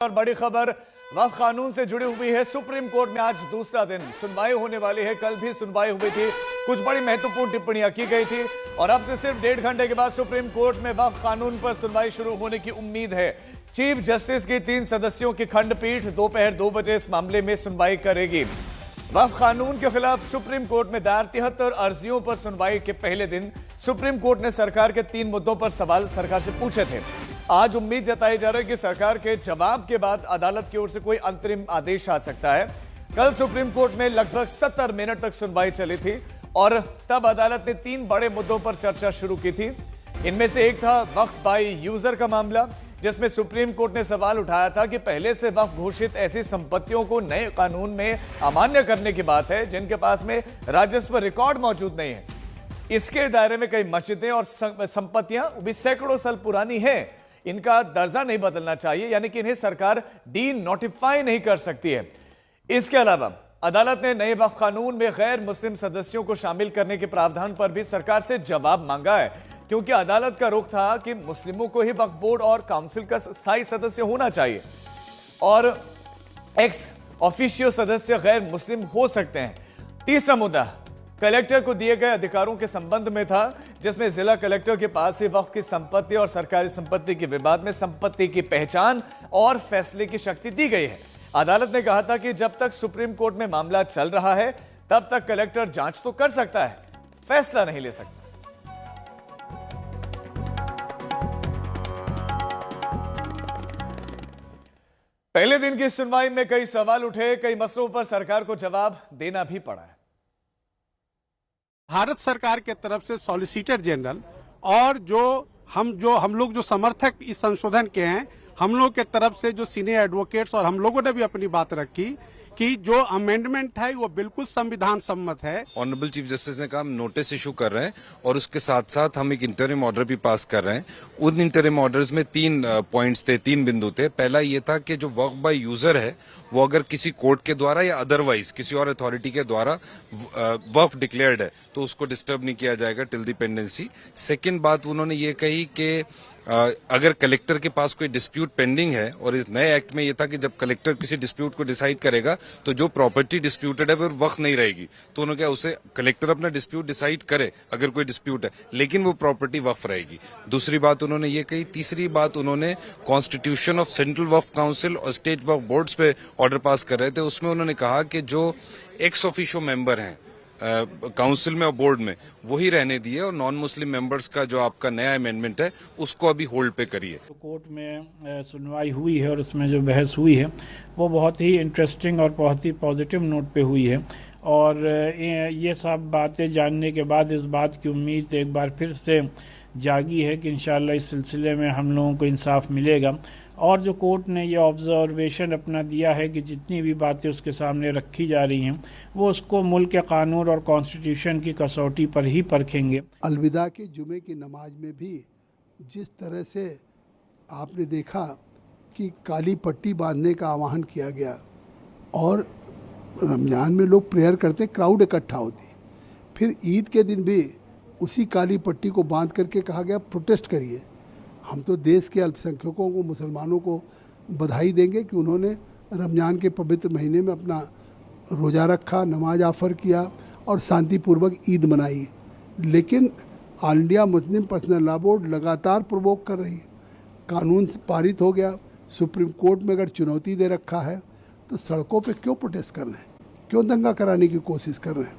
और बड़ी खबर वक्फ कानून से जुड़ी हुई है। सुप्रीम कोर्ट में आज दूसरा दिन सुनवाई होने वाली है। कल भी सुनवाई हुई थी, कुछ बड़ी महत्वपूर्ण टिप्पणियां की गई थी और अब से सिर्फ 1.5 घंटे के बाद सुप्रीम कोर्ट में वक्फ कानून पर सुनवाई शुरू होने की उम्मीद है। चीफ जस्टिस की 3 सदस्यों की खंडपीठ दोपहर 2 बजे इस मामले में सुनवाई करेगी। वक्फ कानून के खिलाफ सुप्रीम कोर्ट में दायर 73 अर्जियों पर सुनवाई के पहले दिन सुप्रीम कोर्ट ने सरकार के 3 मुद्दों पर सवाल सरकार से पूछे थे। आज उम्मीद जताई जा रही है कि सरकार के जवाब के बाद अदालत की ओर से कोई अंतरिम आदेश आ सकता है। कल सुप्रीम कोर्ट में लगभग 70 मिनट तक सुनवाई चली थी और तब अदालत ने 3 बड़े मुद्दों पर चर्चा शुरू की थी। इनमें से एक था वक्फ बाय यूजर का मामला, जिसमें सुप्रीम कोर्ट ने सवाल उठाया था कि पहले से वक्फ घोषित ऐसी संपत्तियों को नए कानून में अमान्य करने की बात है जिनके पास में राजस्व रिकॉर्ड मौजूद नहीं है। इसके दायरे में कई मस्जिदें और संपत्तियां भी सैकड़ों साल पुरानी हैं, इनका दर्जा नहीं बदलना चाहिए, यानी कि इन्हें सरकार डी नोटिफाई नहीं कर सकती है। इसके अलावा अदालत ने नए वक्फ कानून में गैर मुस्लिम सदस्यों को शामिल करने के प्रावधान पर भी सरकार से जवाब मांगा है, क्योंकि अदालत का रुख था कि मुस्लिमों को ही वक्फ बोर्ड और काउंसिल का स्थायी सदस्य होना चाहिए और एक्स ऑफिशियो सदस्य गैर मुस्लिम हो सकते हैं। तीसरा मुद्दा कलेक्टर को दिए गए अधिकारों के संबंध में था, जिसमें जिला कलेक्टर के पास ही वक्फ की संपत्ति और सरकारी संपत्ति के विवाद में संपत्ति की पहचान और फैसले की शक्ति दी गई है। अदालत ने कहा था कि जब तक सुप्रीम कोर्ट में मामला चल रहा है तब तक कलेक्टर जांच तो कर सकता है, फैसला नहीं ले सकता। पहले दिन की सुनवाई में कई सवाल उठे, कई मसलों पर सरकार को जवाब देना भी पड़ा है। भारत सरकार के तरफ से सॉलिसिटर जनरल और हम लोग जो समर्थक इस संशोधन के हैं, हम लोग के तरफ से जो सीनियर एडवोकेट्स और हम लोगों ने भी अपनी बात रखी कि जो अमेंडमेंट है वो बिल्कुल संविधान सम्मत है। ऑनरेबल चीफ जस्टिस ने कहा हम नोटिस इशू कर रहे हैं और उसके साथ साथ हम एक इंटरिम ऑर्डर भी पास कर रहे हैं। उन इंटरिम ऑर्डर्स में 3 पॉइंट्स थे, 3 बिंदु थे। पहला ये था कि जो वक्फ बाय यूजर है वो अगर किसी कोर्ट के द्वारा या अदरवाइज किसी और अथॉरिटी के द्वारा वक्फ डिक्लेयर्ड है तो उसको डिस्टर्ब नहीं किया जाएगा टिल द पेंडेंसी। सेकेंड बात उन्होंने ये कही कि अगर कलेक्टर के पास कोई डिस्प्यूट पेंडिंग है, और इस नए एक्ट में ये था कि जब कलेक्टर किसी डिस्प्यूट को डिसाइड करेगा तो जो प्रॉपर्टी डिस्प्यूटेड है वो वक्फ नहीं रहेगी, तो उन्होंने कहा उसे कलेक्टर अपना डिस्प्यूट डिसाइड करे अगर कोई डिस्प्यूट है, लेकिन वो प्रॉपर्टी वक्फ रहेगी। दूसरी बात उन्होंने ये कही। तीसरी बात उन्होंने constitution of central Waqf council और स्टेट वक्फ बोर्ड्स पे ऑर्डर पास कर रहे थे, उसमें उन्होंने कहा कि जो एक्स ऑफिशियो मेंबर हैं काउंसिल में और बोर्ड में वही रहने दिए और नॉन मुस्लिम मेंबर्स का जो आपका नया अमेंडमेंट है उसको अभी होल्ड पे करिए। तो कोर्ट में सुनवाई हुई है और उसमें जो बहस हुई है वो बहुत ही इंटरेस्टिंग और बहुत ही पॉजिटिव नोट पे हुई है और ये सब बातें जानने के बाद इस बात की उम्मीद एक बार फिर से जागी है कि इंशाल्लाह इस सिलसिले में हम लोगों को इंसाफ मिलेगा। और जो कोर्ट ने ये ऑब्जर्वेशन अपना दिया है कि जितनी भी बातें उसके सामने रखी जा रही हैं वो उसको मुल्क के कानून और कॉन्स्टिट्यूशन की कसौटी पर ही परखेंगे। अलविदा के जुमे की नमाज में भी जिस तरह से आपने देखा कि काली पट्टी बांधने का आह्वान किया गया और रमज़ान में लोग प्रेयर करते, क्राउड इकट्ठा होती, फिर ईद के दिन भी उसी काली पट्टी को बांध करके कहा गया प्रोटेस्ट करिए। हम तो देश के अल्पसंख्यकों को, मुसलमानों को बधाई देंगे कि उन्होंने रमज़ान के पवित्र महीने में अपना रोज़ा रखा, नमाज ऑफर किया और शांतिपूर्वक ईद मनाई। लेकिन all India Muslim personal law board लगातार प्रोवोक कर रही है। कानून पारित हो गया, सुप्रीम कोर्ट में अगर चुनौती दे रखा है तो सड़कों पे क्यों प्रोटेस्ट कर रहे हैं, क्यों दंगा कराने की कोशिश कर रहे हैं?